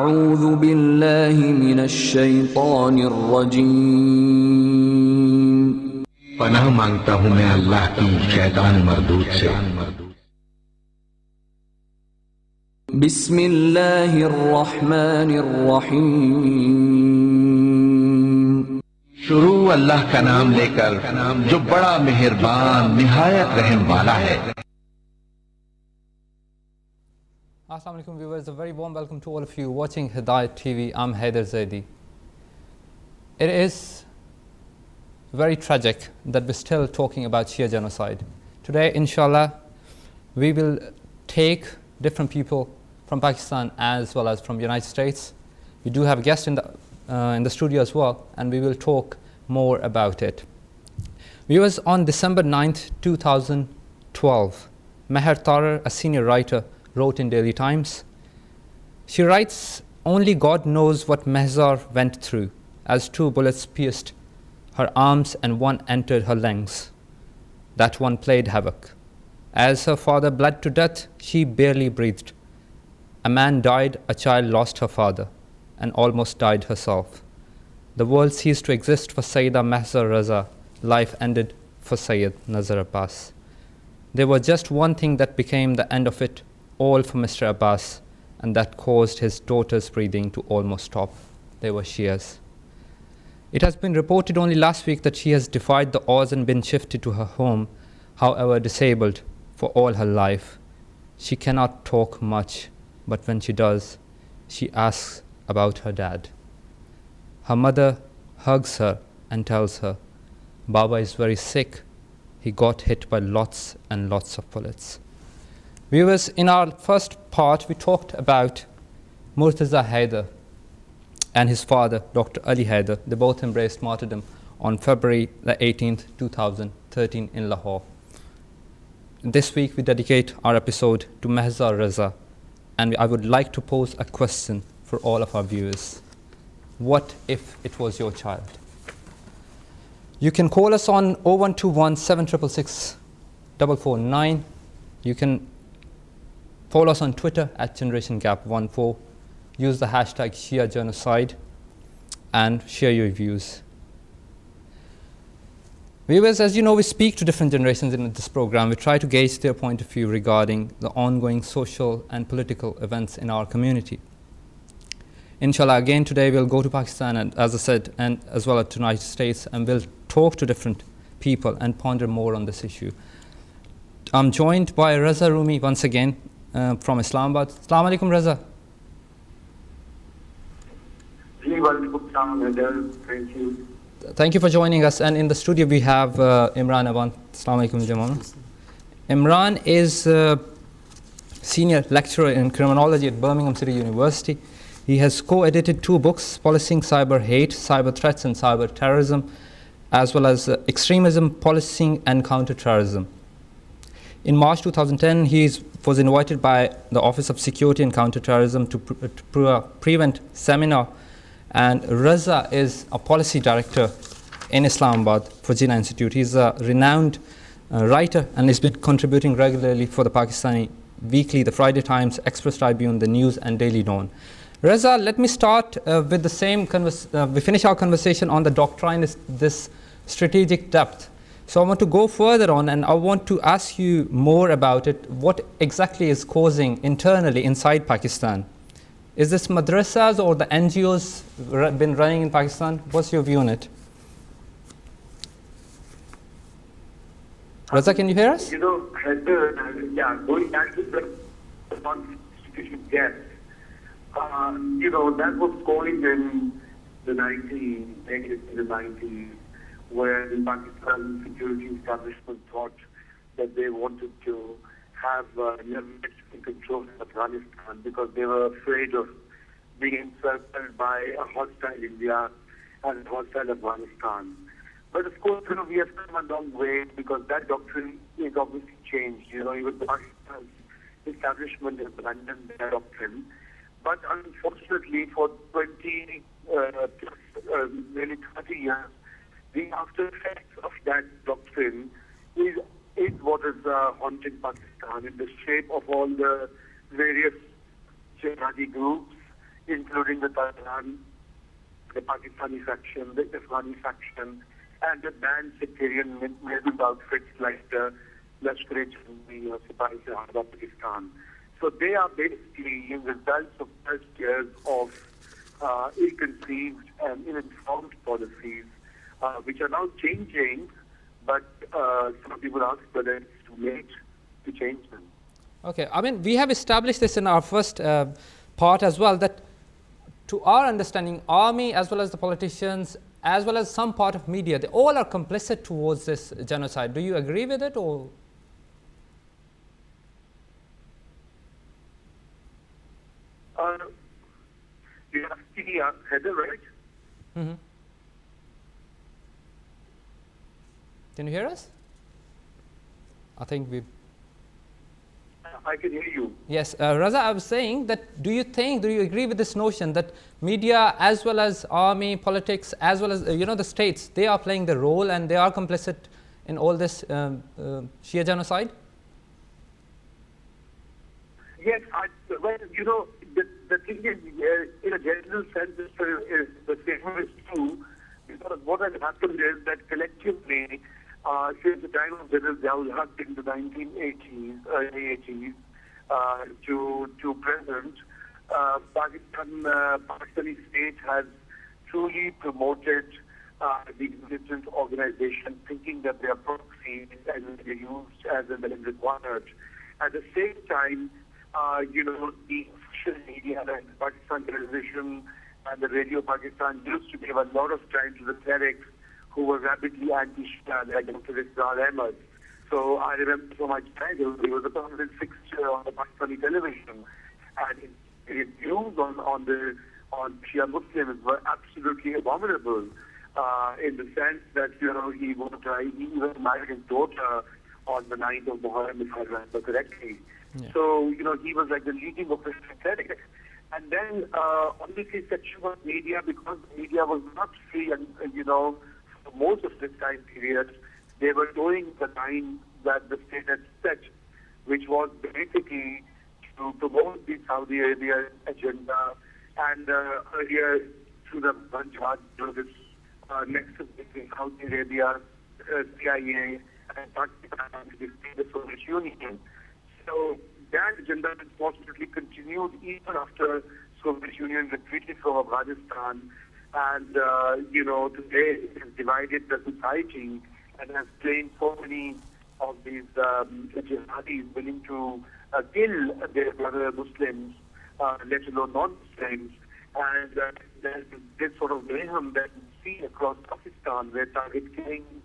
أعوذ بالله من الشيطان الرجيم पनाह मांगता हूँ मैं अल्लाह की शैतान मरदूद से। بسم الله الرحمن الرحيم शुरू अल्लाह का नाम लेकर जो बड़ा मेहरबान निहायत रहम वाला है। Assalamu alaikum viewers, a very warm welcome to all of you watching Hidayat TV. I'm Haider Zaidi. It is very tragic that we're still talking about Shia genocide. Today, inshallah, we will take different people from Pakistan as well as from the United States. We do have a guest in the studio as well, and we will talk more about it. Viewers, on December 9th, 2012, Meher Tarar, a senior writer, wrote in Daily Times. She writes, "Only God knows what Mehzar went through as 2 bullets pierced her arms and 1 entered her lungs. That one played havoc. As her father bled to death, she barely breathed. A man died, a child lost her father, and almost died herself. The world ceased to exist for Sayyida Mehzar Raza. Life ended for Sayyid Nazar Abbas. There was just one thing that became the end of it all for Mr. Abbas, and that caused his daughter's breathing to almost stop. They were Shias. It has been reported only last week that she has defied the odds and been shifted to her home, however disabled for all her life. She cannot talk much, but when she does, she asks about her dad. Her mother hugs her and tells her, Baba is very sick. He got hit by lots and lots of bullets." Viewers, in our first part, we talked about Murtaza Haider and his father, Dr. Ali Haider. They both embraced martyrdom on February the 18th, 2013 in Lahore. This week, we dedicate our episode to Mehzar Raza, and I would like to pose a question for all of our viewers. What if it was your child? You can call us on 0121 766 449. You can follow us on Twitter at GenerationGap14. Use the hashtag Shia Genocide and share your views. Viewers, as you know, we speak to different generations in this program. We try to gauge their point of view regarding the ongoing social and political events in our community. Inshallah, again today we'll go to Pakistan, and as I said, and as well as to the United States, and we'll talk to different people and ponder more on this issue. I'm joined by Raza Rumi once again from Islamabad. Assalamu alaikum, Raza. Thank you. Thank you for joining us. And in the studio we have Imran Awan. Assalamu alaikum, Jamal. Imran is a senior lecturer in criminology at Birmingham City University. He has co-edited 2 books, Policing Cyber Hate, Cyber Threats and Cyber Terrorism, as well as Extremism, Policing and Counterterrorism. In March 2010, he was invited by the Office of Security and Counterterrorism to prevent seminar, and Raza is a policy director in Islamabad for Jinnah Institute. He's a renowned writer and has been contributing regularly for the Pakistani Weekly, the Friday Times, Express Tribune, the News and Daily Dawn. Raza, let me start with the same, we finish our conversation on the doctrine, this strategic depth. So I want to go further on, and I want to ask you more about it. What exactly is causing internally inside Pakistan? Is this madrasas or the NGOs been running in Pakistan? What's your view on it? Raza, can you hear us? You know, going back to the constitution gap, that was going in the 90s, where the Pakistan security establishment thought that they wanted to have military control in Afghanistan because they were afraid of being encircled by a hostile India and hostile Afghanistan. But of course, we have come a long way because that doctrine is obviously changed. Even the Pakistan establishment has abandoned their doctrine. But unfortunately, for nearly 30 years, the after effects of that doctrine is what is haunting Pakistan in the shape of all the various jihadi groups including the Taliban, the Pakistani faction, the Afghani faction, and the banned sectarian militant outfits like the Lashkar-e-Jaish or Sipahi-e-Harba Pakistan. So they are basically the results of 30 years of ill-conceived and ill-informed policies, which are now changing, but some people ask whether it's too late to change them. Okay, I mean, we have established this in our first part as well, that to our understanding, army as well as the politicians, as well as some part of media, they all are complicit towards this genocide. Do you agree with it, or? You have Haider, right? Mm-hmm. Can you hear us? I think we. I can hear you. Yes, Raza, I was saying that do you agree with this notion that media as well as army, politics, as well as the states, they are playing the role and they are complicit in all this Shia genocide? Yes, the thing is, in a general sense, the statement is true, because what has happened is that collectively, since the time of General Ziaul in the 1980s, early 80s, to present, Pakistani state has truly promoted the militant organization, thinking that they are proxies and they are used as and when required. At the same time, the official media, like Pakistan television and the Radio Pakistan, used to give a lot of time to the clerics who were rapidly anti-Shia, like Dr. Israr Ahmad. So I remember from my childhood, he was a permanent fixture on the Pakistani television, and his views on Shia Muslims were absolutely abominable, in the sense that he even married his daughter on the 9th of Muharram, if I remember correctly. Yeah. So he was like the leading official cleric. And then obviously section of media, because the media was not free, and for most of this time period, they were doing the line that the state had set, which was basically to promote the Saudi Arabia agenda, and earlier through the Punjab, this nexus between Saudi Arabia, CIA, and Pakistan, the Soviet Union. So that agenda unfortunately continued even after Soviet Union retreated from Afghanistan, and today it has divided the society and has claimed so many of these jihadis willing to kill their brother Muslims, let alone non-Muslims. And there's this sort of mayhem that we see across Pakistan, where target killings,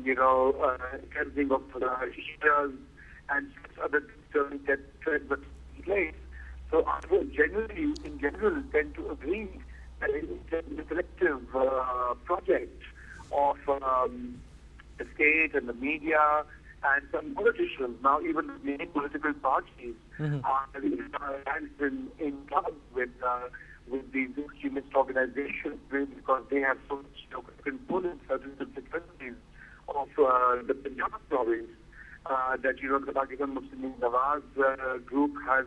cleansing of shias and other disturbing trends that take place. So I will in general, tend to agree that it is a collective project of the state and the media and some politicians. Now even the main political parties are in touch with these extremist organizations, because they have so much control in certain constituencies of the Punjab province. That the Pakistan Muslim League Nawaz group has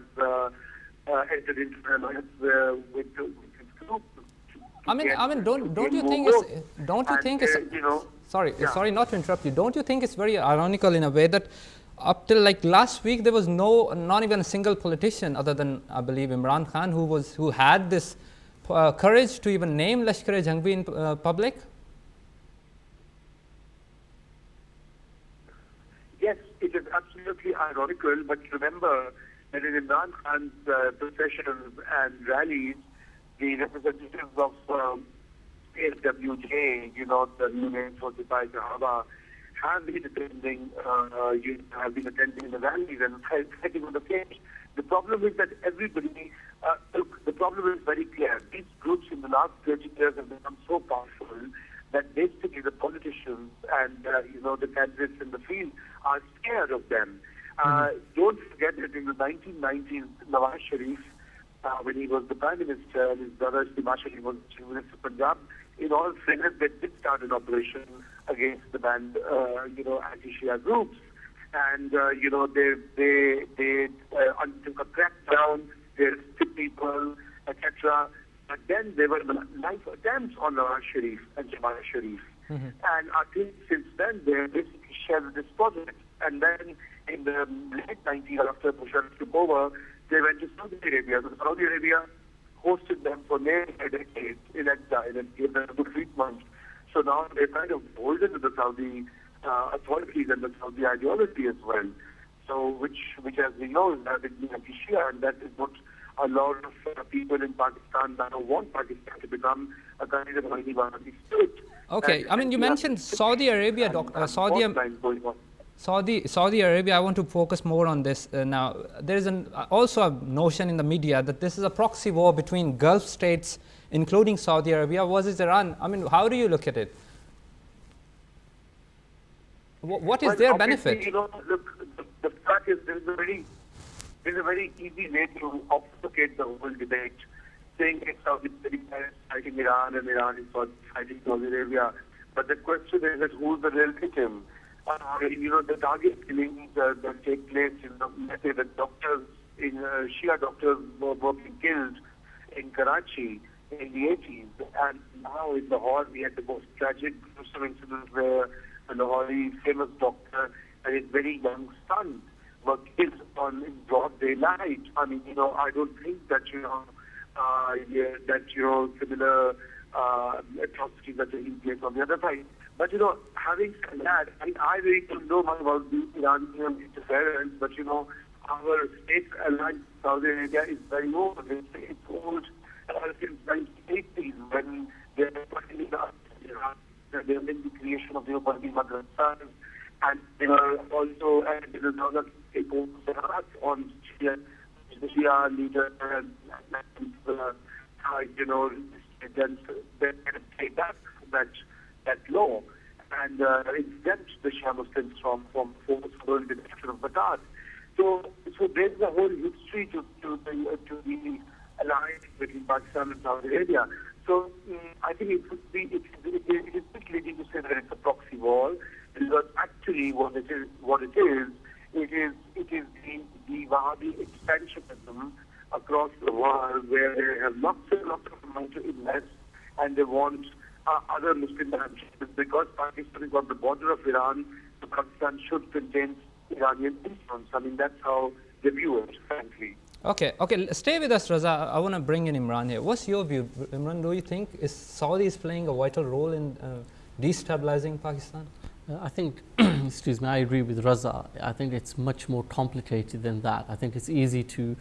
entered into an alliance with this group. Don't you think it's sorry not to interrupt you. Don't you think it's very ironical in a way that up till like last week there was not even a single politician other than I believe Imran Khan who had this courage to even name Lashkar-e-Jaish in public? Yes, it is absolutely ironical, but remember that in Imran Khan's processions and rallies, the representatives of SWJ, the Union for Sipahi-e-Harba, have been attending the rallies and fighting on the page. The problem is that everybody, the problem is very clear. These groups in the last 30 years have become so powerful that basically the politicians and the candidates in the field are scared of them. Don't forget that in the 1990s, Nawaz Sharif, when he was the Prime Minister, and his brother Shimad Sharif was Chief Minister of Punjab, in all fairness, they did start an operation against the banned, anti-Shia groups. And, they undertook a crackdown, they arrested people, etc. But then there were knife attempts on Nawaz Sharif and Jamala Sharif. And I think since then they basically shared this project. And then in the late 90s, after Bush took over, they went to Saudi Arabia. So Saudi Arabia hosted them for nearly a decade in exile and gave them good treatment. So now they're kind of beholden to the Saudi authorities and the Saudi ideology as well. So which as we know is that it's shia, and that is what a lot of people in Pakistan now want Pakistan to become a kind of Wahhabi state. Okay, I mean, you mentioned Saudi Arabia, Saudi Arabia. I want to focus more on this now. There is also a notion in the media that this is a proxy war between Gulf states, including Saudi Arabia, versus Iran. I mean, how do you look at it? What is their benefit? You know, look, the fact is there's a very easy way to obfuscate the whole debate, saying it's Saudi Arabia is fighting Iran and Iran is fighting Saudi Arabia. But the question is that who's the real victim? You know, the target killings that take place, let's say the doctors, Shia doctors were being killed in Karachi in the 80s. And now in Lahore, we had the most tragic, gruesome incident where a Lahori famous doctor and his very young son were killed in broad daylight. I mean, you know, I don't think that, similar atrocities are taking place on the other side. But, you know, having said that, I really don't know much about the Iranian interference, but, you know, our state alliance with Saudi Arabia is very old. It's old since 1980s when they were putting they were in the creation of the Ubadi Madrasas, and they were also, and there was another on Shia, the Shia leader, and then they take that law and exempt the Shia Muslims from forceful destruction of Baghdad. So there's a whole history to the alliance between Pakistan and Saudi Arabia. So I think it is misleading to say that it's a proxy war, because actually what it is the Wahhabi expansionism across the world, where they have lots of money to invest, and they want other Muslim countries. Because Pakistan is on the border of Iran, so Pakistan should contain Iranian influence. I mean, that's how they view it, frankly. Okay, stay with us, Raza. I want to bring in Imran here. What's your view? Imran, do you think Saudi is playing a vital role in destabilizing Pakistan? I think, excuse me, I agree with Raza. I think it's much more complicated than that. I think it's easy to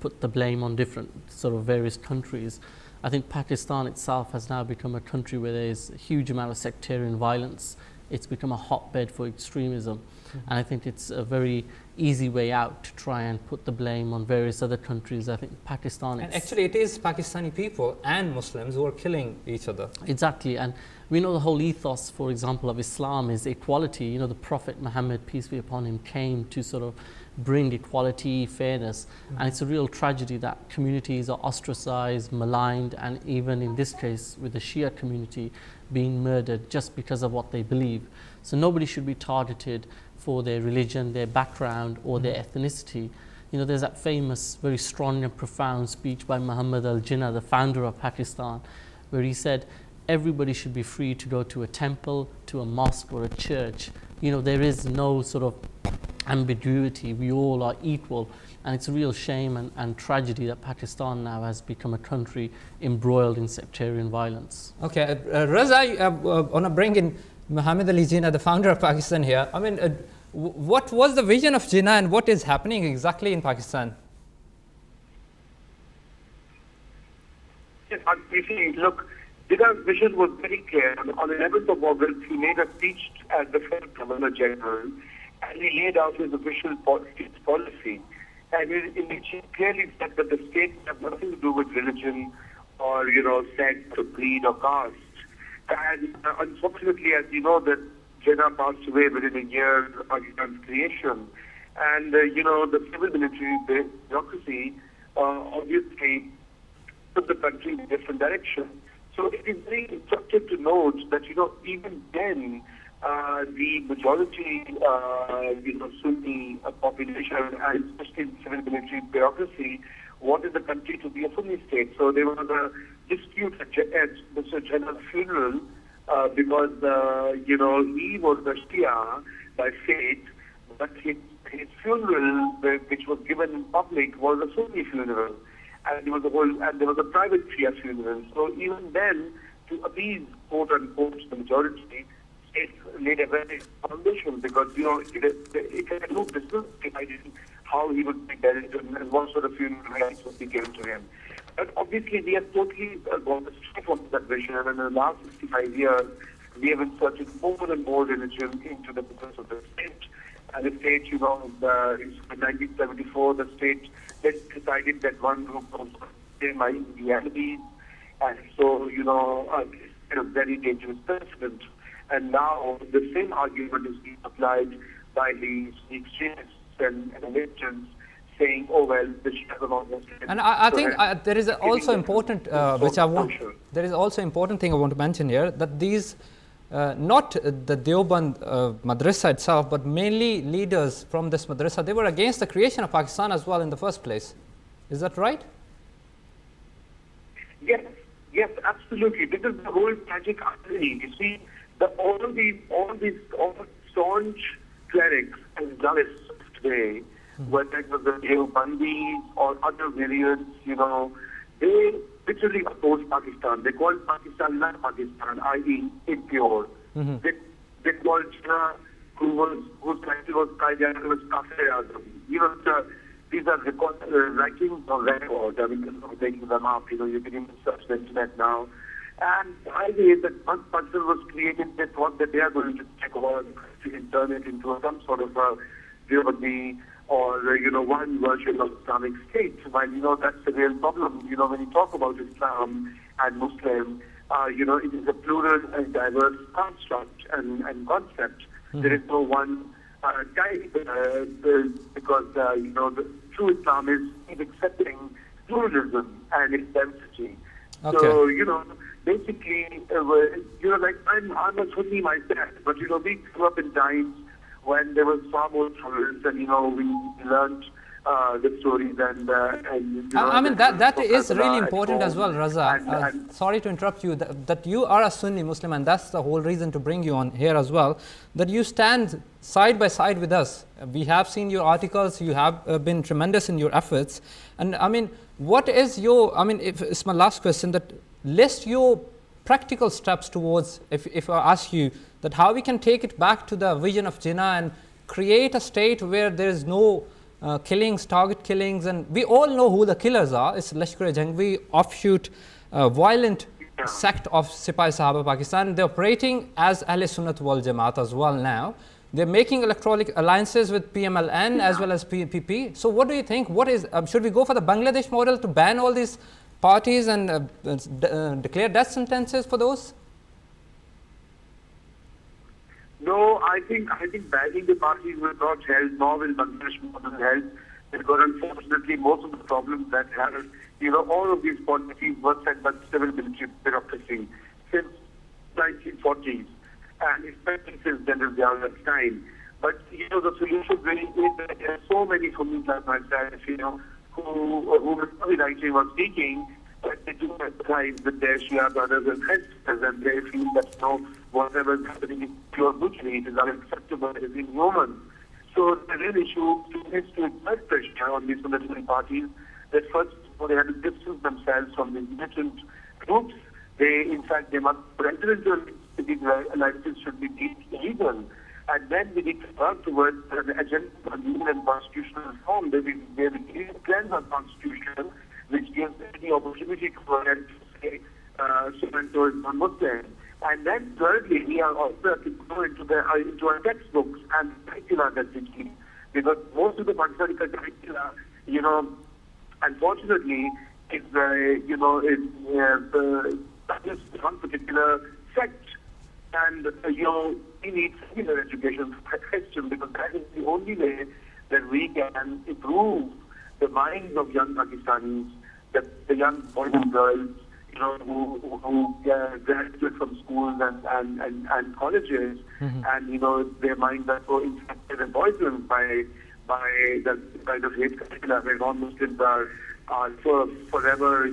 put the blame on different sort of various countries. I think Pakistan itself has now become a country where there is a huge amount of sectarian violence. It's become a hotbed for extremism. And I think it's a very easy way out to try and put the blame on various other countries. I think Pakistan... And actually it is Pakistani people and Muslims who are killing each other. Exactly. And we know the whole ethos, for example, of Islam is equality. You know, the Prophet Muhammad, peace be upon him, came to sort of bring equality, fairness. And it's a real tragedy that communities are ostracized, maligned, and even in this case with the Shia community being murdered just because of what they believe. So nobody should be targeted for their religion, their background, or their ethnicity. You know, there's that famous, very strong and profound speech by Muhammad al-Jinnah, the founder of Pakistan, where he said, everybody should be free to go to a temple, to a mosque, or a church. You know, there is no sort of ambiguity. We all are equal. And it's a real shame and tragedy that Pakistan now has become a country embroiled in sectarian violence. Okay, Raza, I want to bring in Muhammad Ali Jinnah, the founder of Pakistan here. I mean, what was the vision of Jinnah and what is happening exactly in Pakistan? Yes, look, Jinnah's vision was very clear. On the 11th of August, he made a speech as the first Governor General, and he laid out his official policy. And in which he clearly said that the state has nothing to do with religion or, sex or creed or caste. And unfortunately, as you know, that Jinnah passed away within a year of Pakistan's creation. And, the civil military bureaucracy obviously took the country in a different direction. So it is very instructive to note that, even then, the majority, Sunni population, and especially the civil military bureaucracy, wanted the country to be a Sunni state. So there was a dispute at Mr. Jinnah's funeral because, he was a Shia by faith, but his funeral, which was given in public, was a Sunni funeral. And there was a private Shia funeral. So even then, to appease, quote unquote, the majority, it laid a very foundation because, it had no business deciding how he would be buried and what sort of funeral rites would be given to him. But obviously, we have totally gone astray from that vision, and in the last 65 years, we have inserted more and more religion into the business of the state. And the state, in 1974, the state decided that one group was the enemies, and so, it's a very dangerous precedent. And now the same argument is being applied by the extremists and militants, saying, "Oh well, the Shias are not Muslims." And I think there is also important, there is also important thing I want to mention here, that these, not the Deoband madrasa itself, but mainly leaders from this madrasa, they were against the creation of Pakistan as well in the first place. Is that right? Yes, absolutely. This is the whole tragic irony. You see, all these staunch clerics and Dalits today, whether it was the Deobandis or other variants, they literally oppose Pakistan. They call Pakistan not Pakistan, i.e. impure. They called Jinnah, whose title was Haider, was Kafir Azam. These are writings of record. I mean, taking them up. You can even search the internet now. And the idea is that once Pakistan was created, they thought that they are going to take over and turn it into some sort of a Deobandi or, one version of Islamic State. While, that's the real problem. When you talk about Islam and Muslim, it is a plural and diverse construct and concept. There is no one type because, the true Islam is accepting pluralism and its diversity. Okay. So, basically, I'm a Sunni myself, but, we grew up in times when there was far more tolerance and, we learned the stories and I mean, that is really important as well, Raza. Sorry to interrupt you, that you are a Sunni Muslim, and that's the whole reason to bring you on here as well, that you stand side by side with us. We have seen your articles, you have been tremendous in your efforts. And I mean, what is your, if it's my last question, that list your practical steps towards, if I ask you, that how we can take it back to the vision of Jinnah and create a state where there is no killings, target killings, and we all know who the killers are. It's Lashkar-e-Jhangvi, offshoot, violent sect of Sipai Sahaba Pakistan. They're operating as Ahl Sunnat wal Jamaat as well now. They're making electronic alliances with PMLN as well as PPP. So what do you think? What is, should we go for the Bangladesh model to ban all these parties and declare death sentences for those? No, I think banning the parties will not help, nor will Bangladesh model help, because unfortunately most of the problems that have, all of these policies were set by civil military bureaucracy since 1940s, and especially since General Ziaul's time. But, the solution really is that there are so many Sunnis like myself, who Mr. Hidayat was speaking, that they do empathize with their Shia brothers and sisters, and they feel that, whatever is happening is pure butchery, it is unacceptable, it is inhuman. So the real issue is to exert pressure on these political parties that first they have to distance themselves from these militant groups. They must enter into these alliances should be deemed illegal. And then we need to work towards an agenda for legal and constitutional reform where we cleanse our constitution, which gives any opportunity for them to say so-and-so is non-Muslim. And then thirdly, we are also to go into our textbooks and curricula that we keep, because most of the Pakistani curricula, unfortunately, is one particular sect, and we need similar education for Christian, because that is the only way that we can improve the minds of young Pakistanis, the young boys and girls, who graduate from schools and colleges, and their minds are so infected and poisoned by the kind of hate curricula where non-Muslims are forever,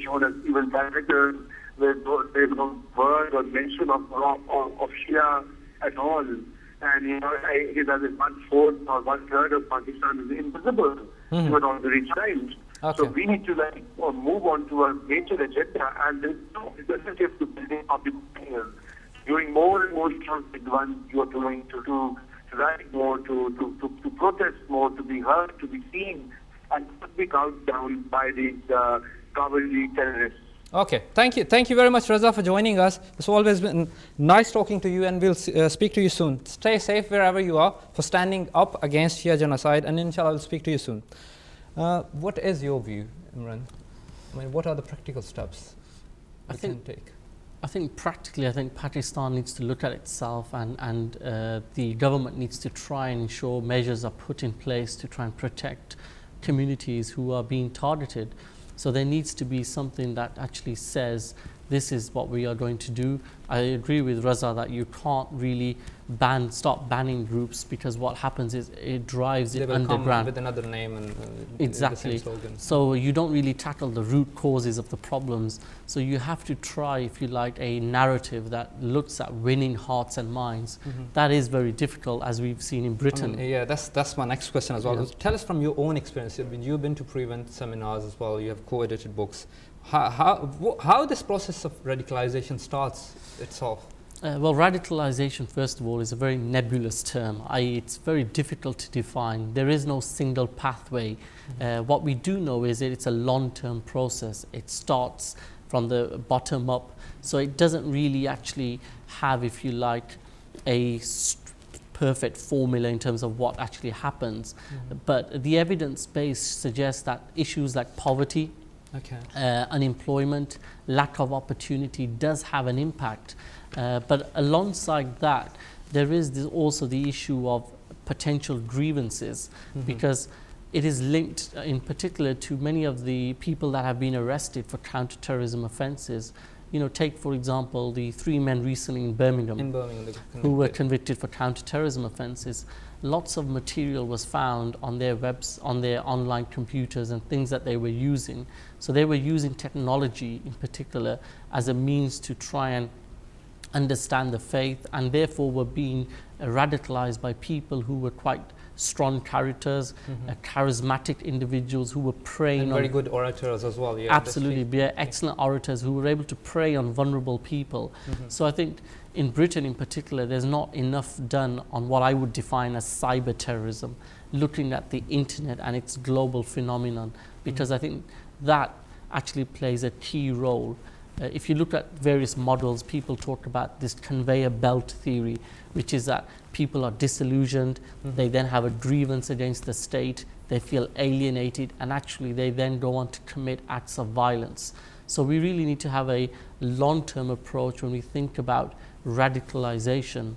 shown as evil characters. There's no word or mention of Shia at all. And, it is as if 1/4 or 1/3 of Pakistan is invisible to an ordinary child. Okay. So we need to move on to a major agenda, and there's no alternative to building public opinion. Doing more and more shows like the one you are doing, to write more, to protest more, to be heard, to be seen, and not be cowed down by these cowardly terrorists. Okay, thank you very much, Raza, for joining us. It's always been nice talking to you, and we'll speak to you soon. Stay safe wherever you are for standing up against Shia genocide, and inshallah I'll speak to you soon. What is your view, Imran? I mean, what are the practical steps we can take? I think practically, Pakistan needs to look at itself, and the government needs to try and ensure measures are put in place to try and protect communities who are being targeted. So there needs to be something that actually says this is what we are going to do. I agree with Raza that you can't really stop banning groups, because what happens is it drives it underground. Come with another name and exactly. The same slogan. So you don't really tackle the root causes of the problems. So you have to try, if you like, a narrative that looks at winning hearts and minds. That is very difficult, as we've seen in Britain. Yeah, that's my next question as well. Yeah. Tell us from your own experience. You've been to Prevent seminars as well. You have co-edited books. How this process of radicalization starts itself? Well, radicalization, first of all, is a very nebulous term. It's very difficult to define. There is no single pathway. What we do know is that it's a long-term process. It starts from the bottom up. So it doesn't really actually have, if you like, a perfect formula in terms of what actually happens. But the evidence base suggests that issues like poverty, unemployment, lack of opportunity does have an impact. But alongside that, there is also the issue of potential grievances, because it is linked in particular to many of the people that have been arrested for counter-terrorism offences. Take, for example, the 3 men recently in Birmingham who were convicted for counter-terrorism offences. Lots of material was found on their on their online computers and things that they were using. So they were using technology in particular as a means to try and understand the faith, and therefore were being radicalized by people who were quite strong characters, charismatic individuals who were preying and on very good orators as well. Yeah, absolutely, excellent orators who were able to prey on vulnerable people. So I think in Britain in particular, there's not enough done on what I would define as cyber terrorism, looking at the internet and its global phenomenon, because I think that actually plays a key role. If you look at various models, people talk about this conveyor belt theory, which is that people are disillusioned, they then have a grievance against the state, they feel alienated, and actually they then go on to commit acts of violence. So we really need to have a long-term approach when we think about radicalization.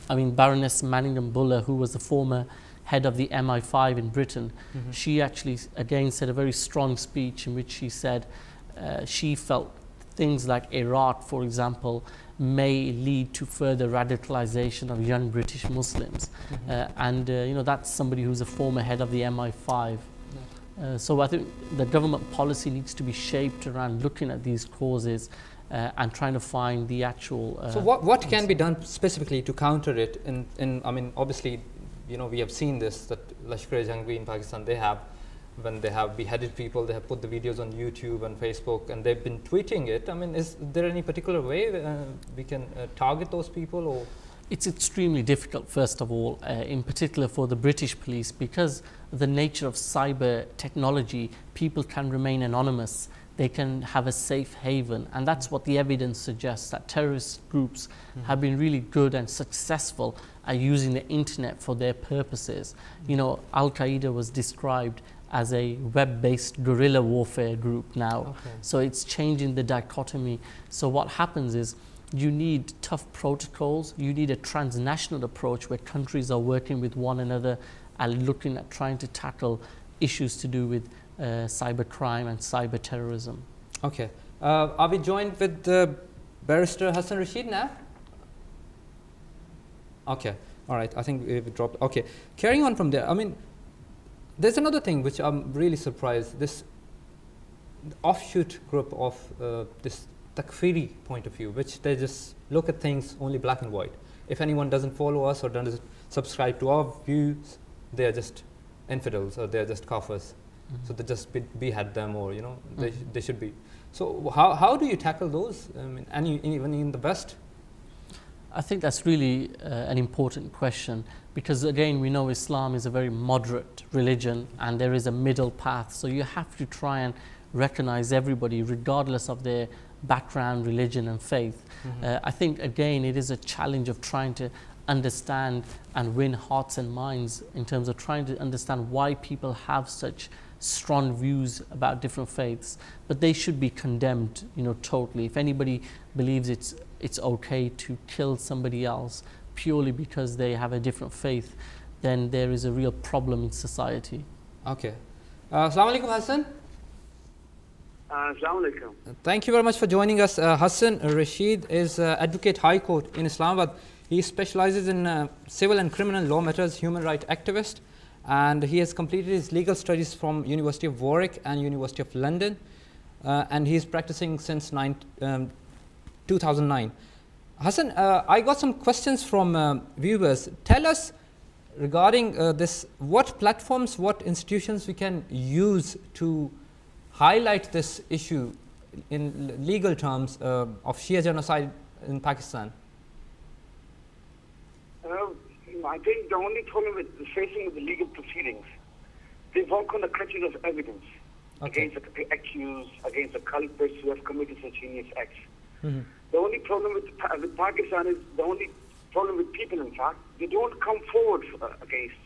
I mean, Baroness Manningham Buller, who was the former head of the MI5 in Britain, she actually again said a very strong speech in which she said she felt things like Iraq, for example, may lead to further radicalization of young British Muslims. And that's somebody who's a former head of the MI5. So I think the government policy needs to be shaped around looking at these causes and trying to find the actual... so what can be done specifically to counter it? I mean, obviously, we have seen this, that Lashkar-e-Jhangvi in Pakistan, when they have beheaded people, they have put the videos on YouTube and Facebook, and they've been tweeting it. I mean, is there any particular way we can target those people? Or it's extremely difficult, first of all, in particular for the British police, because the nature of cyber technology, people can remain anonymous. They can have a safe haven, and that's what the evidence suggests, that terrorist groups have been really good and successful at using the internet for their purposes. Al-Qaeda was described as a web-based guerrilla warfare group now. So it's changing the dichotomy. So what happens is you need tough protocols, you need a transnational approach where countries are working with one another and looking at trying to tackle issues to do with cybercrime and cyber terrorism. Okay. Are we joined with Barrister Hassan Rashid now? Okay. All right. I think we dropped. Okay. Carrying on from there, I mean, There's another thing which I'm really surprised. This offshoot group of this takfiri point of view, which they just look at things only black and white. If anyone doesn't follow us or doesn't subscribe to our views, they are just infidels or they are just kafirs. So they just behead them, or they should be. So how do you tackle those? I mean, and even in the West? I think that's really an important question, because again, we know Islam is a very moderate religion and there is a middle path. So you have to try and recognize everybody regardless of their background, religion and faith. I think again, it is a challenge of trying to understand and win hearts and minds in terms of trying to understand why people have such strong views about different faiths, but they should be condemned, totally. If anybody believes it's okay to kill somebody else purely because they have a different faith, then there is a real problem in society. Okay. Assalamu alaikum, Hassan. Assalamu alaikum. Thank you very much for joining us. Hassan Rashid is Advocate High Court in Islamabad. He specializes in civil and criminal law matters, human rights activist, and he has completed his legal studies from University of Warwick and University of London, and he is practicing since 2009. Hassan, I got some questions from viewers. Tell us regarding this, what platforms, what institutions we can use to highlight this issue in legal terms of Shia genocide in Pakistan. I think the only problem with facing the legal proceedings, they work on the crutches of evidence against the accused, against the culprits who have committed such heinous acts. The only problem with Pakistan is, the only problem with people, in fact, they don't come forward against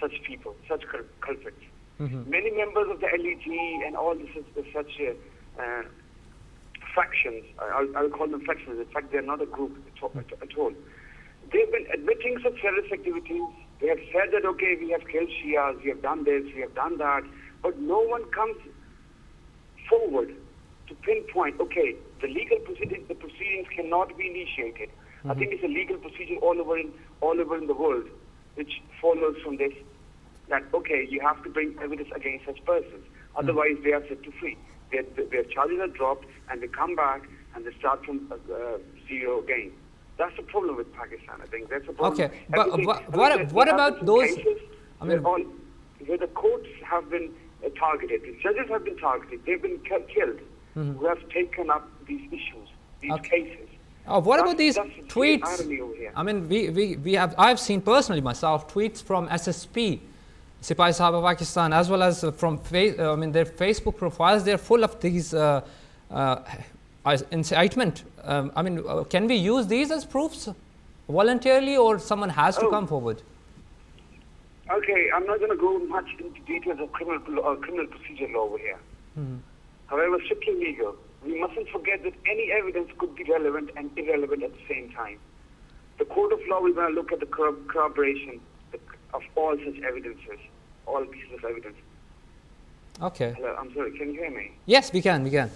such people, such culprits. Many members of the LEG and all this such factions, I'll call them factions, in fact they're not a group at all. They've been admitting such terrorist activities. They have said that, okay, we have killed Shias, we have done this, we have done that, but no one comes forward to pinpoint, okay, the legal proceedings cannot be initiated. I think it's a legal procedure all over in the world, which follows from this, that, okay, you have to bring evidence against such persons. Otherwise, they are set to free. Their charges are dropped, and they come back, and they start from zero again. That's the problem with Pakistan, I think. That's the problem. Okay, but what about those? I mean, where the courts have been targeted, the judges have been targeted, they've been killed, who have taken up these issues, these cases. What about these tweets? I mean, I've seen personally myself tweets from SSP, Sipahi Sahab of Pakistan, as well as from their Facebook profiles. They're full of these incitement. Can we use these as proofs voluntarily, or someone has to come forward? Okay, I'm not going to go much into details of criminal procedure law over here. However, strictly legal, we mustn't forget that any evidence could be relevant and irrelevant at the same time. The court of law will going to look at the corroboration of all such evidences, all pieces of evidence. Okay. Hello, I'm sorry, can you hear me? Yes, we can. Yes,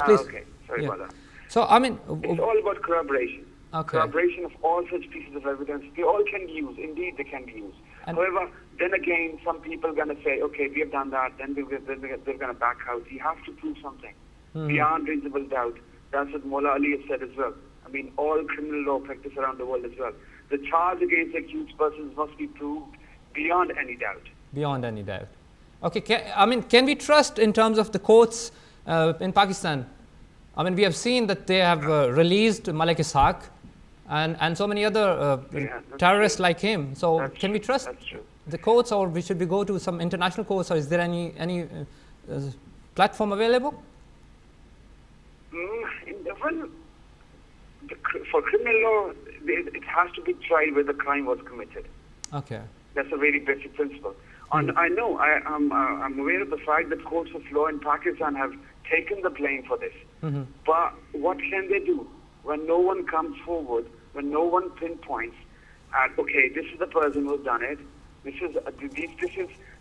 please. Okay, sorry about that. So, it's all about corroboration. Okay. Corroboration of all such pieces of evidence. They all can be used. Indeed, they can be used. However, then again, some people are going to say, okay, we have done that. Then they're going to back out. You have to prove something beyond reasonable doubt. That's what Mullah Ali has said as well. I mean, all criminal law practice around the world as well. The charge against accused persons must be proved beyond any doubt. Beyond any doubt. Okay. Can we trust in terms of the courts in Pakistan? I mean, we have seen that they have released Malik Ishaq and so many other terrorists like him. So can we trust the courts, or should we go to some international courts, or is there any platform available? For criminal law, it has to be tried where the crime was committed. Okay. That's a very basic principle. And I know, I'm aware of the fact that courts of law in Pakistan have taken the blame for this. But what can they do when no one comes forward, when no one pinpoints at, okay, this is the person who's done it, this is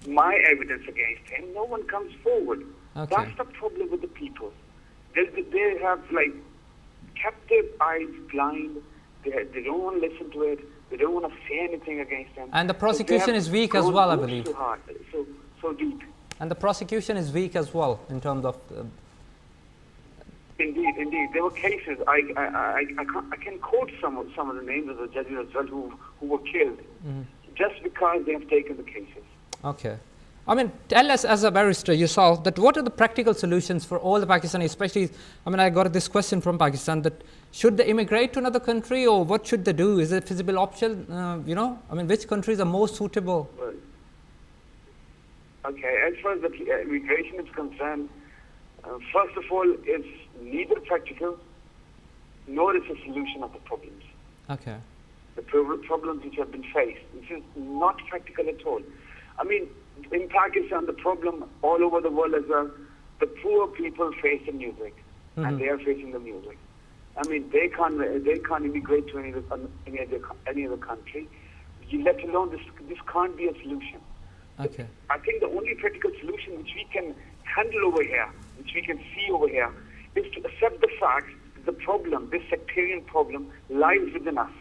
my evidence against him, no one comes forward. Okay. That's the problem with the people. They have kept their eyes blind they don't want to listen to it. They don't want to say anything against them. And the prosecution is weak as well, I believe. So deep. And the prosecution is weak as well in terms of. Indeed. There were cases. I can quote some of the names of the judges as well who were killed just because they have taken the cases. Okay. I mean, tell us as a barrister yourself that what are the practical solutions for all the Pakistanis, especially, I mean, I got this question from Pakistan that should they immigrate to another country or what should they do? Is it a feasible option? I mean, which countries are most suitable? Well, okay, as far as the immigration is concerned, first of all, it's neither practical nor is a solution of the problems. Okay. The problems which have been faced. This is not practical at all. I mean, in Pakistan, the problem all over the world as well, the poor people face the music, and they are facing the music. I mean, they can't immigrate to any other country, let alone this can't be a solution. Okay. I think the only practical solution which we can handle over here, which we can see over here, is to accept the fact that the problem, this sectarian problem, lies within us.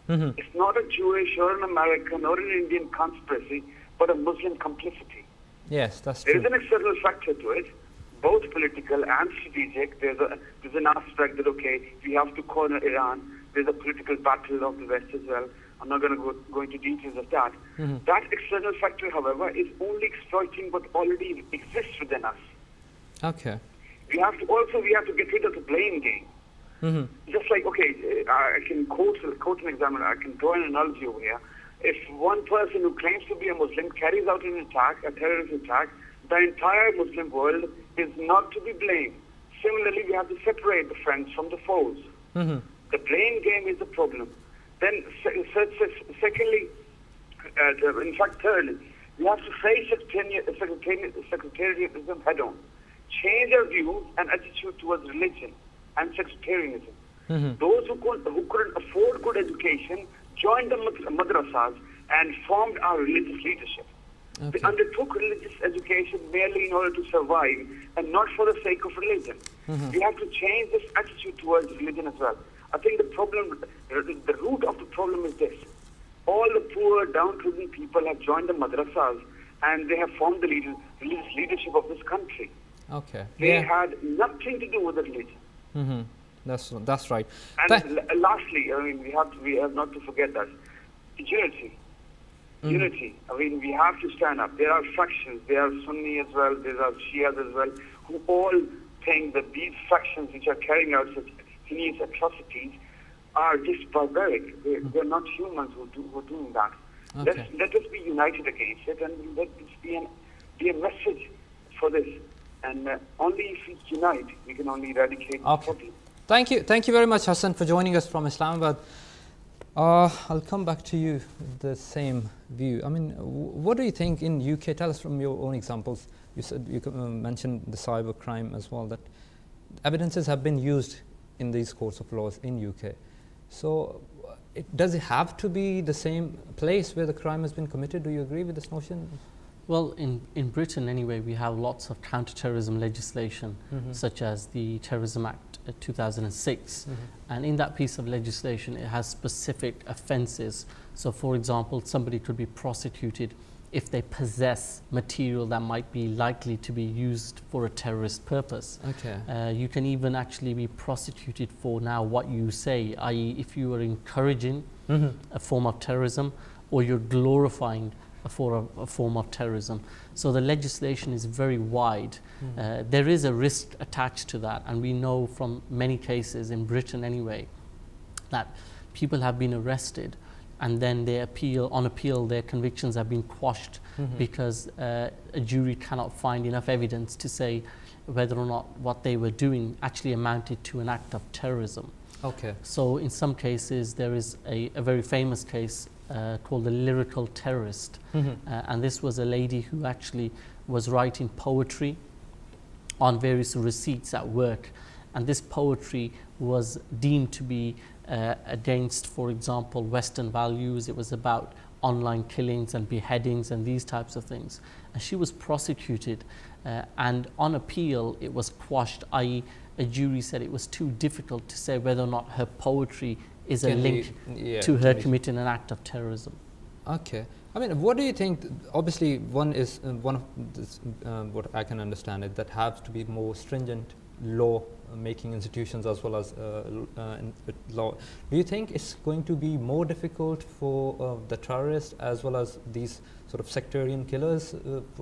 It's not a Jewish or an American or an Indian conspiracy, but a Muslim complicity. Yes, that's true. There is an external factor to it, both political and strategic. There's an aspect that, okay, we have to corner Iran. There's a political battle of the West as well. I'm not going to go into details of that. That external factor, however, is only exploiting what already exists within us. Okay. We have to get rid of the blame game. Just like, okay, I can quote an example. I can draw an analogy over here. If one person who claims to be a Muslim carries out an attack, a terrorist attack, the entire Muslim world is not to be blamed. Similarly, we have to separate the friends from the foes. The blame game is the problem. Then, secondly, thirdly, we have to face sectarianism head on. Change our views and attitude towards religion and sectarianism. Those who couldn't afford good education joined the madrasas and formed our religious leadership. Okay. They undertook religious education merely in order to survive and not for the sake of religion. We have to change this attitude towards religion as well. I think the root of the problem is this. All the poor, downtrodden people have joined the madrasas and they have formed the religious leadership of this country. Okay. They had nothing to do with the religion. That's right. And lastly, I mean, we have not to forget that unity. Unity. I mean, we have to stand up. There are factions. There are Sunni as well. There are Shias as well, who all think that these factions which are carrying out such heinous atrocities are just barbaric. They're not humans who are doing that. Okay. Let us be united against it, and let this be a message for this. And only if we unite, we can only eradicate the problem. Thank you very much, Hassan, for joining us from Islamabad. I'll come back to you with the same view. I mean, what do you think in UK? Tell us from your own examples. You said you mentioned the cyber crime as well, that evidences have been used in these courts of laws in UK. So, does it have to be the same place where the crime has been committed? Do you agree with this notion? Well, in Britain anyway, we have lots of counter-terrorism legislation, such as the Terrorism Act 2006. And in that piece of legislation, it has specific offences. So, for example, somebody could be prosecuted if they possess material that might be likely to be used for a terrorist purpose. Okay. You can even actually be prosecuted for now what you say, i.e. if you are encouraging a form of terrorism or you're glorifying a form of terrorism. So the legislation is very wide. There is a risk attached to that, and we know from many cases in Britain anyway that people have been arrested and then on appeal their convictions have been quashed because a jury cannot find enough evidence to say whether or not what they were doing actually amounted to an act of terrorism. Okay. So in some cases there is a very famous case called the Lyrical Terrorist, and this was a lady who actually was writing poetry on various receipts at work, and this poetry was deemed to be against, for example, Western values. It was about online killings and beheadings and these types of things, and she was prosecuted, and on appeal it was quashed, i.e. a jury said it was too difficult to say whether or not her poetry is a Can be- link yeah, to her can be- committing an act of terrorism. Okay. I mean, what do you think? Obviously, one is one of this, what I can understand it that have to be more stringent law making institutions as well as law. Do you think it's going to be more difficult for the terrorists as well as these sort of sectarian killers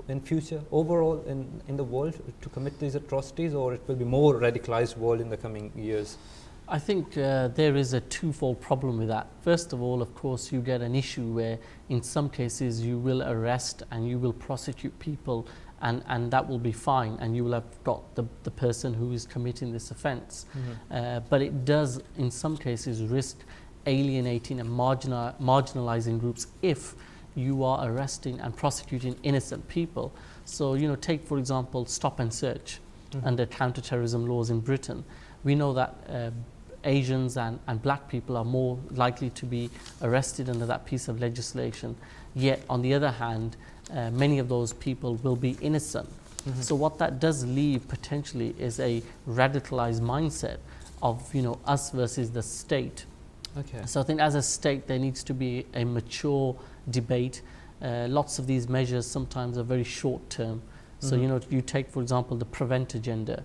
in future overall in the world to commit these atrocities, or it will be more radicalized world in the coming years? I think there is a twofold problem with that. First of all, of course, you get an issue where in some cases you will arrest and you will prosecute people, and that will be fine, and you will have got the person who is committing this offense. But it does in some cases risk alienating and marginalizing groups if you are arresting and prosecuting innocent people. So, you know, take for example stop and search under counter-terrorism laws in Britain. We know that Asians and black people are more likely to be arrested under that piece of legislation. Yet, on the other hand, many of those people will be innocent. So what that does leave potentially is a radicalized mindset of, you know, us versus the state. Okay. So I think as a state there needs to be a mature debate. Lots of these measures sometimes are very short term. So, you know, you take, for example, the prevent agenda.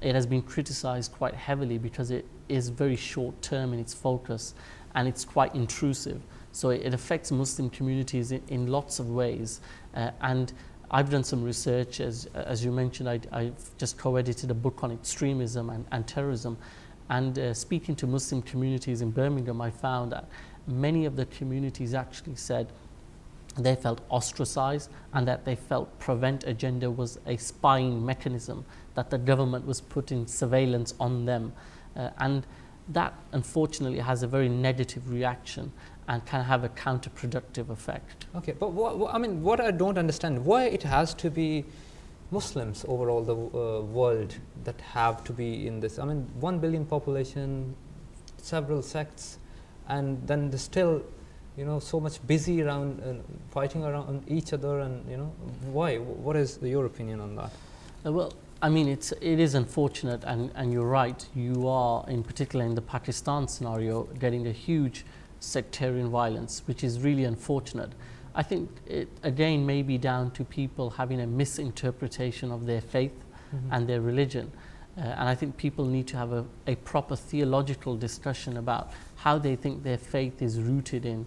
It has been criticized quite heavily because it is very short term in its focus and it's quite intrusive. So it affects Muslim communities in lots of ways. And I've done some research, as you mentioned, I've just co-edited a book on extremism and terrorism. And speaking to Muslim communities in Birmingham, I found that many of the communities actually said they felt ostracized and that they felt prevent agenda was a spying mechanism, that the government was putting surveillance on them. And that unfortunately has a very negative reaction and can have a counterproductive effect. Okay, but I mean, what I don't understand, why it has to be Muslims overall the world that have to be in this? I mean, 1 billion population, several sects, and then there's still, you know, so much busy around fighting around each other, and you know, why? What is your opinion on that? Well, I mean, it is unfortunate, and you're right. You are, in particular in the Pakistan scenario, getting a huge sectarian violence, which is really unfortunate. I think it again may be down to people having a misinterpretation of their faith and their religion. And I think people need to have a proper theological discussion about how they think their faith is rooted in.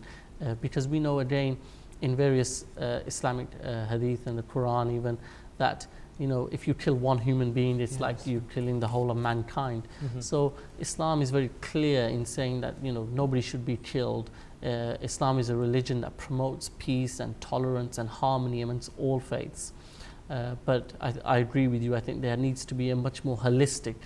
Because we know again in various Islamic hadith and the Quran even that, you know, if you kill one human being, it's like you're killing the whole of mankind. So Islam is very clear in saying that, you know, nobody should be killed. Islam is a religion that promotes peace and tolerance and harmony amongst all faiths. But I agree with you. I think there needs to be a much more holistic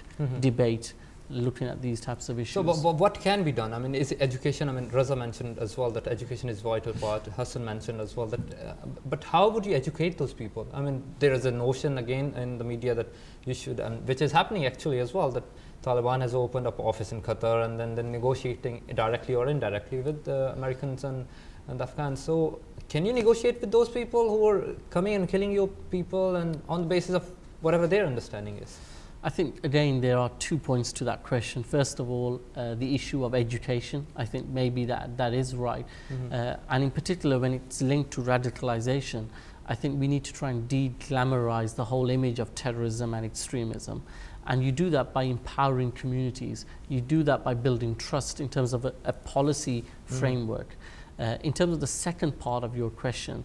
debate looking at these types of issues. So, but what can be done? I mean, is education? I mean, Raza mentioned as well that education is vital part. Hassan mentioned as well that. But how would you educate those people? I mean, there is a notion again in the media that you should, which is happening actually as well, that Taliban has opened up office in Qatar and then they're negotiating directly or indirectly with the Americans and Afghans. So, can you negotiate with those people who are coming and killing your people and on the basis of whatever their understanding is? I think, again, there are 2 points to that question. First of all, the issue of education. I think maybe that is right. And in particular, when it's linked to radicalization, I think we need to try and de-glamorize the whole image of terrorism and extremism. And you do that by empowering communities. You do that by building trust in terms of a policy framework. In terms of the second part of your question,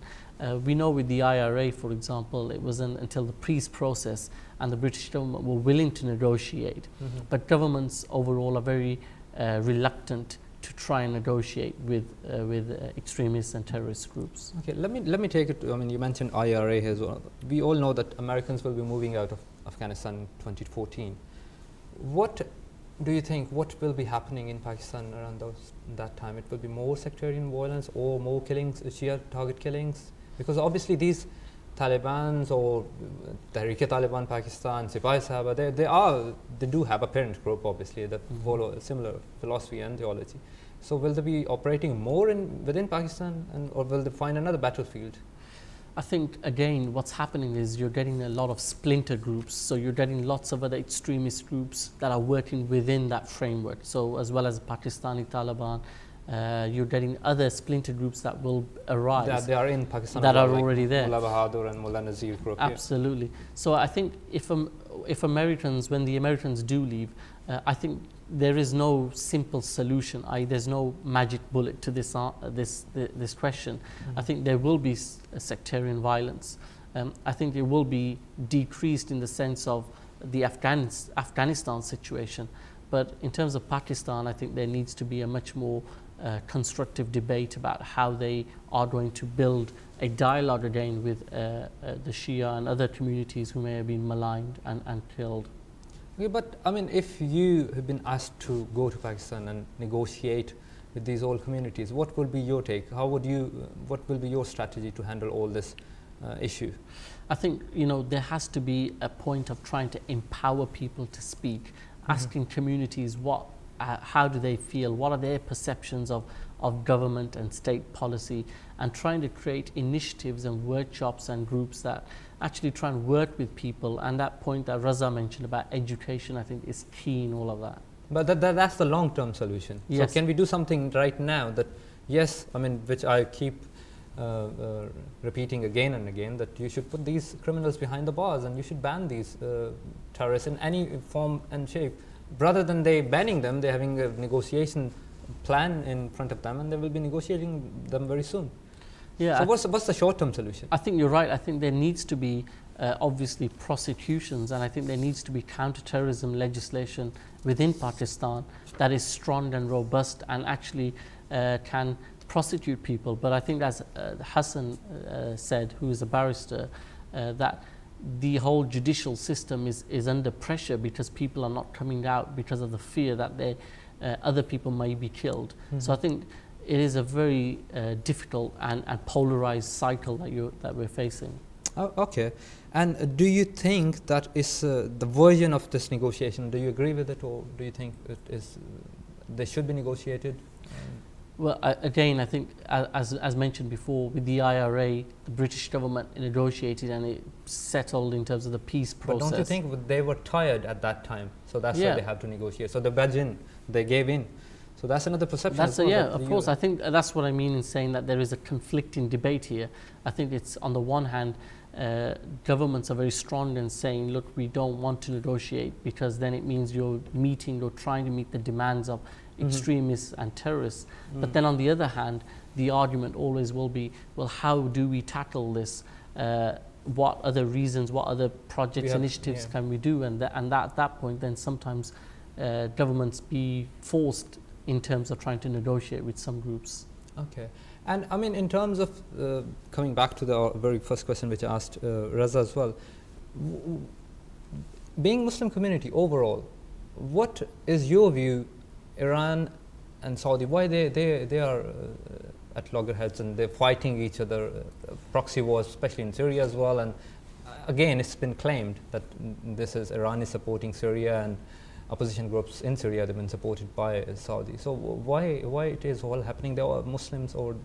we know with the IRA, for example, it wasn't until the peace process and the British government were willing to negotiate. But governments overall are very reluctant to try and negotiate with extremists and terrorist groups. Okay, let me take it. I mean, you mentioned IRA as well. We all know that Americans will be moving out of Afghanistan in 2014. What do you think? What will be happening in Pakistan around that time? It will be more sectarian violence or more killings, Shia target killings? Because obviously these Talibans or Tehreek-e-Taliban Pakistan, Sipahi Sahaba, they do have a parent group obviously that follow a similar philosophy and theology. So will they be operating more within Pakistan, or will they find another battlefield? I think, again, what's happening is you're getting a lot of splinter groups. So you're getting lots of other extremist groups that are working within that framework. So as well as Pakistani Taliban, you're getting other splinter groups that will arise. That they are in Pakistan. That are like already there. Mullah Bahadur and Mullah Nazir group. Absolutely. So I think if Americans, when the Americans do leave, I think there is no simple solution. There's no magic bullet to this question. Mm-hmm. I think there will be sectarian violence. I think it will be decreased in the sense of the Afghanistan situation. But in terms of Pakistan, I think there needs to be a much more constructive debate about how they are going to build a dialogue again with the Shia and other communities who may have been maligned and killed. Okay, but I mean, if you have been asked to go to Pakistan and negotiate with these old communities, what will be your take? What will be your strategy to handle all this issue? I think, there has to be a point of trying to empower people to speak, asking communities how do they feel, what are their perceptions of government and state policy, and trying to create initiatives and workshops and groups that actually try and work with people. And that point that Raza mentioned about education, I think, is key in all of that. But that's the long-term solution. Yes. So can we do something right now that, yes, I mean, which I keep repeating again and again, that you should put these criminals behind the bars and you should ban these terrorists in any form and shape. Rather than they banning them, they're having a negotiation plan in front of them and they will be negotiating them very soon. Yeah. So what's the short-term solution? I think you're right. I think there needs to be obviously prosecutions, and I think there needs to be counter-terrorism legislation within Pakistan that is strong and robust and actually can prosecute people. But I think, as Hassan said, who is a barrister, that the whole judicial system is under pressure because people are not coming out because of the fear that other people may be killed. Mm-hmm. So I think it is a very difficult and polarized cycle that we're facing. Oh, okay. And do you think that is the version of this negotiation? Do you agree with it, or do you think it is they should be negotiated? Well, again, I think, as mentioned before, with the IRA, the British government negotiated and it settled in terms of the peace process. But don't you think they were tired at that time? So that's why they have to negotiate. So they gave in. So that's another perception. Of course. I think that's what I mean in saying that there is a conflicting debate here. I think it's, on the one hand, governments are very strong in saying, look, we don't want to negotiate because then it means you're trying to meet the demands of extremists and terrorists. But then on the other hand, the argument always will be, well, how do we tackle this? What other reasons, what other projects, initiatives can we do? And at that point, then sometimes governments be forced in terms of trying to negotiate with some groups. Okay. And I mean, in terms of coming back to the very first question which I asked Raza as well, being Muslim community overall, what is your view, Iran and Saudi, why they are at loggerheads and they're fighting each other, proxy wars, especially in Syria as well, and again it's been claimed that this is Iran is supporting Syria and opposition groups in Syria have been supported by Saudi. So why it is all happening? They are Muslims, or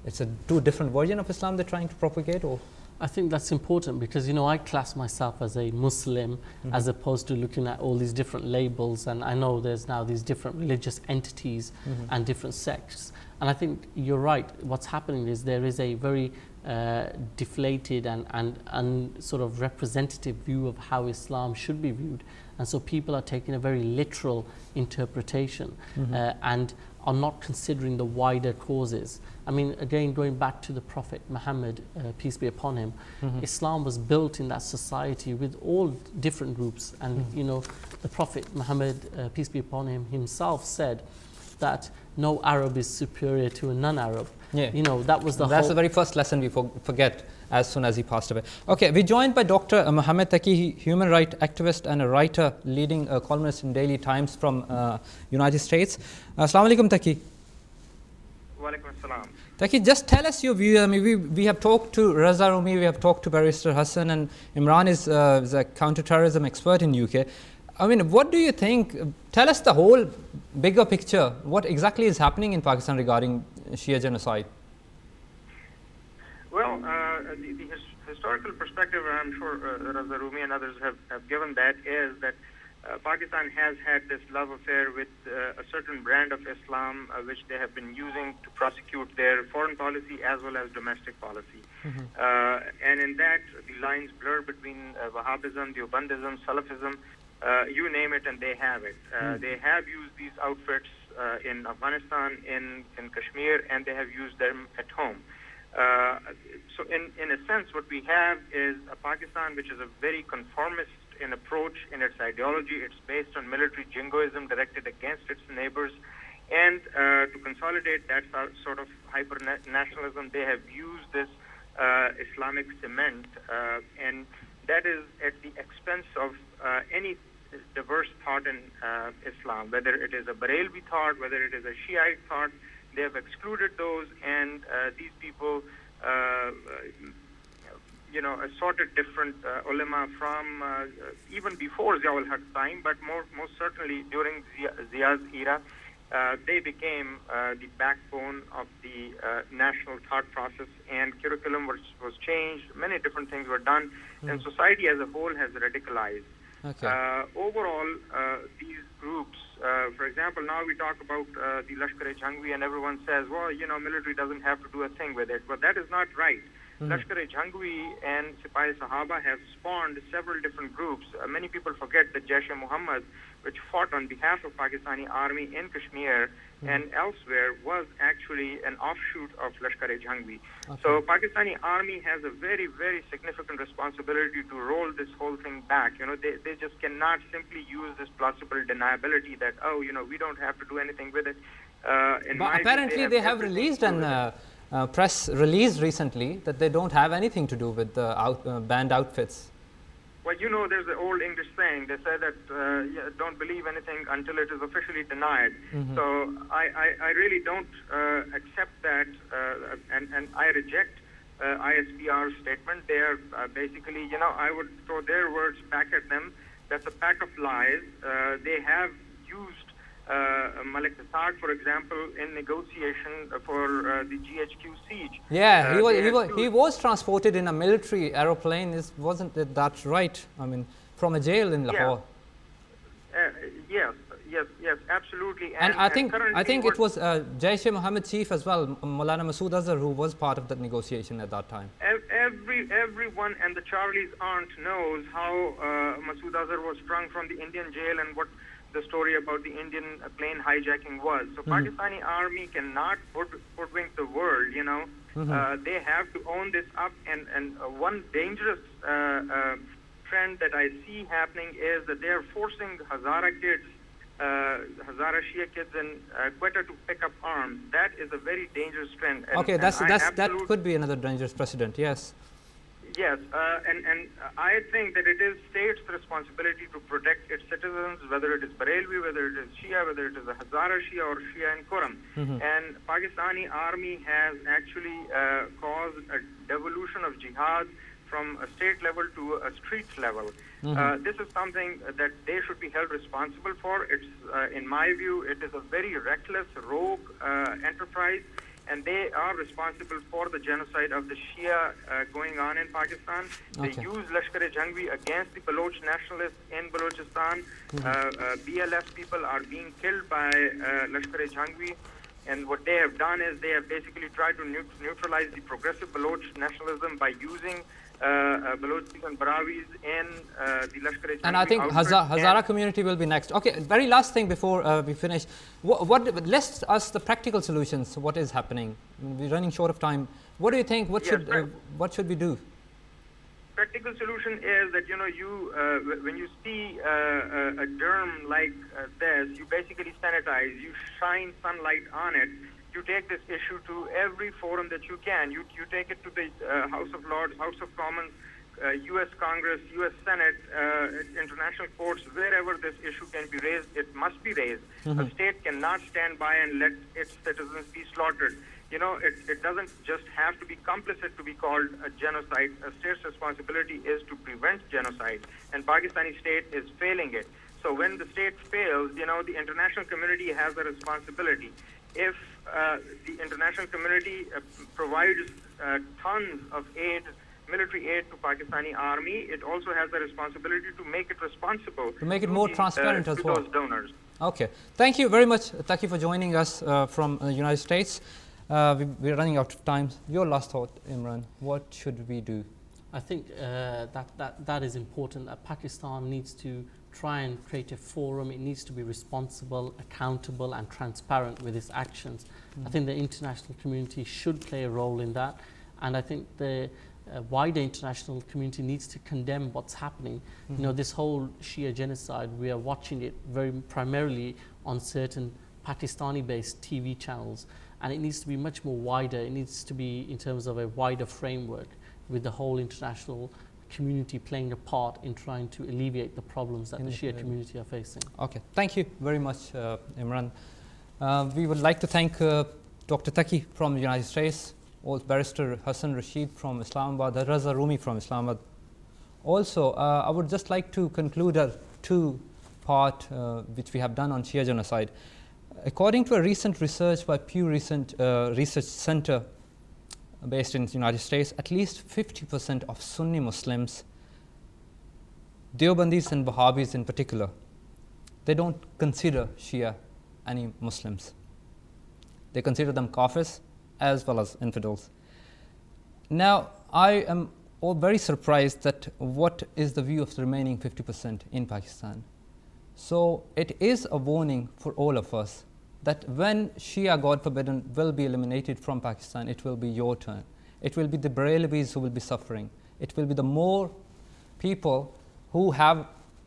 it's a two different version of Islam they're trying to propagate? Or I think that's important because I class myself as a Muslim as opposed to looking at all these different labels, and I know there's now these different religious entities and different sects, and I think you're right. What's happening is there is a very deflated and sort of representative view of how Islam should be viewed, and so people are taking a very literal interpretation and are not considering the wider causes. I mean, again, going back to the Prophet Muhammad, peace be upon him, Islam was built in that society with all different groups, and the Prophet Muhammad, peace be upon him, himself said that no Arab is superior to a non-Arab. That was that's the very first lesson we forget as soon as he passed away. Okay, we're joined by Dr. Mohammed Taqi, human rights activist and a writer, leading columnist in Daily Times from United States. Assalamu alaikum, Taqi. Walaikum assalam. Taqi, just tell us your view. I mean, we have talked to Raza Rumi, we have talked to Barrister Hassan, and Imran is a counter-terrorism expert in UK. I mean, what do you think? Tell us the whole bigger picture. What exactly is happening in Pakistan regarding Shia genocide? Well, historical perspective, and I'm sure Raza Rumi and others have given that, is that Pakistan has had this love affair with a certain brand of Islam, which they have been using to prosecute their foreign policy as well as domestic policy. And in that, the lines blur between Wahhabism, Deobandism, Salafism, you name it, and they have it. They have used these outfits in Afghanistan, in Kashmir, and they have used them at home. So in a sense, what we have is a Pakistan which is a very conformist in approach, in its ideology. It's based on military jingoism directed against its neighbors. And to consolidate that sort of hyper-nationalism, they have used this Islamic cement, and that is at the expense of any diverse thought in Islam, whether it is a Barelvi thought, whether it is a Shiite thought. They have excluded those, and these people assorted different ulama from even before Ziaul Haq's time, but most certainly during Zia's era, they became the backbone of the national thought process, and curriculum was changed. Many different things were done, and society as a whole has radicalized. Okay. Overall, these groups, for example, now we talk about the Lashkar-e-Jhangvi, and everyone says, well, military doesn't have to do a thing with it. But that is not right. Lashkar-e-Jhangvi and Sipahi-Sahaba have spawned several different groups. Many people forget that Jaish-e-Muhammad, which fought on behalf of Pakistani army in Kashmir and elsewhere, was actually an offshoot of Lashkar-e-Jhangvi. Okay. So Pakistani army has a very, very significant responsibility to roll this whole thing back. They just cannot simply use this plausible deniability that, we don't have to do anything with it. But apparently they have released an press release recently that they don't have anything to do with the banned outfits. Well, there's the old English saying. They say that don't believe anything until it is officially denied. So I really don't accept that, and I reject ISPR's statement. They are basically, I would throw their words back at them. That's a pack of lies. They have used Malik Assad, for example, in negotiation for the GHQ siege. Yeah, he was transported in a military aeroplane. Wasn't that right? I mean, from a jail in Lahore. Yes, absolutely. And I think it was Jaish-e-Mohammed chief as well, Maulana Masood Azhar, who was part of that negotiation at that time. Everyone and the Charlie's aunt knows how Masood Azhar was sprung from the Indian jail and what the story about the Indian plane hijacking was. So Pakistani army cannot hoodwink the world, They have to own this up. And one dangerous trend that I see happening is that they are forcing Hazara kids, Hazara Shia kids in Quetta to pick up arms. That is a very dangerous trend. Okay, that could be another dangerous precedent, yes. Yes, and I think that it is state's responsibility to protect its citizens, whether it is Barelvi, whether it is Shia, whether it is a Hazara Shia or Shia in Kuram. And Pakistani army has actually caused a devolution of jihad from a state level to a street level. This is something that they should be held responsible for. It's, in my view, it is a very reckless, rogue enterprise. And they are responsible for the genocide of the Shia going on in Pakistan. They use Lashkar-e-Jhangvi against the Baloch nationalists in Balochistan. BLF people are being killed by Lashkar-e-Jhangvi. And what they have done is they have basically tried to neutralize the progressive Baloch nationalism by using Balochis and Barawis in the Lashkar-e-Jhangvi. And I think Hazara community will be next. Okay, very last thing before we finish. List us the practical solutions. What is happening? We're running short of time. What do you think? What should we do? Practical solution is that when you see a germ like this, you basically sanitize. You shine sunlight on it. You take this issue to every forum that you can. You take it to the House of Lords, House of Commons, U.S. Congress, U.S. Senate, international courts, wherever this issue can be raised, it must be raised. A state cannot stand by and let its citizens be slaughtered. It doesn't just have to be complicit to be called a genocide. A state's responsibility is to prevent genocide, and Pakistani state is failing it. So when the state fails, the international community has a responsibility. If the international community provides tons of aid military aid to Pakistani army, it also has the responsibility to make it responsible. To make it more transparent as well. To those donors. Okay. Thank you very much, Taki, for joining us from the United States. We're running out of time. Your last thought, Imran. What should we do? I think that is important. That Pakistan needs to try and create a forum. It needs to be responsible, accountable, and transparent with its actions. I think the international community should play a role in that, and I think the wider international community needs to condemn what's happening. You know, this whole Shia genocide, we are watching it very primarily on certain Pakistani-based TV channels, and it needs to be much more wider. It needs to be in terms of a wider framework, with the whole international community playing a part in trying to alleviate the problems that the Shia community are facing. Okay, thank you very much, Imran. We would like to thank Dr. Taki from the United States, Barrister Hassan Rashid from Islamabad, Raza Rumi from Islamabad. Also, I would just like to conclude a two-part which we have done on Shia genocide. According to a recent research by Pew Research Center based in the United States, at least 50% of Sunni Muslims, Deobandis and Wahhabis in particular, they don't consider Shia any Muslims. They consider them kafirs as well as infidels. Now, I am very surprised that what is the view of the remaining 50% in Pakistan. So it is a warning for all of us that when Shia, God forbidden, will be eliminated from Pakistan, it will be your turn. It will be the Barelvis who will be suffering. It will be the more people who have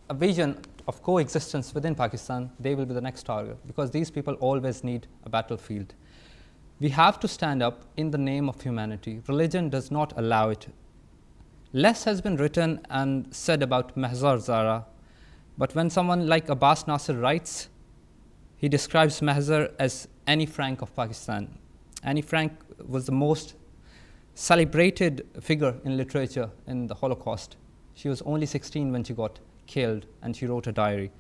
a vision of coexistence within Pakistan, they will be the next target, because these people always need a battlefield. We have to stand up in the name of humanity. Religion does not allow it. Less has been written and said about Mahzar Zara, but when someone like Abbas Nasir writes, he describes Mahzar as Anne Frank of Pakistan. Anne Frank was the most celebrated figure in literature in the Holocaust. She was only 16 when she got killed, and she wrote a diary.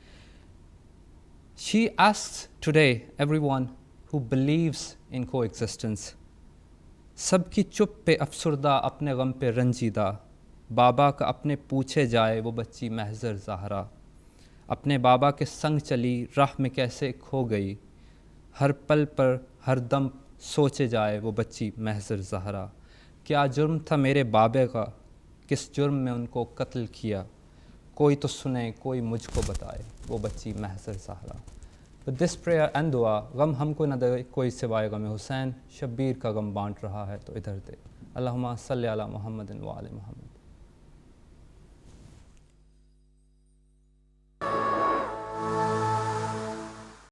She asks today everyone who believes in coexistence, सबकी चुप पे अफसुरदा अपने गम पे रंजीदा, बाबा का अपने पूछे जाए वो बच्ची महजर ज़हरा, अपने बाबा के संग चली राह में कैसे खो गई, हर पल पर हर दम सोचे जाए वो बच्ची महजर ज़हरा, क्या जुर्म था मेरे बाबे का, किस जुर्म में उनको कत्ल किया, कोई तो सुने कोई मुझको बताए वो बच्ची महजर Zahra. With this prayer and dua, गम हमको न दे कोई सिवाय गम हुसैन, शब्बीर का गम बांट रहा है तो इधर दे. अल्लाहुम्मा सल्ली अला मुहम्मदिन व आले मुहम्मद.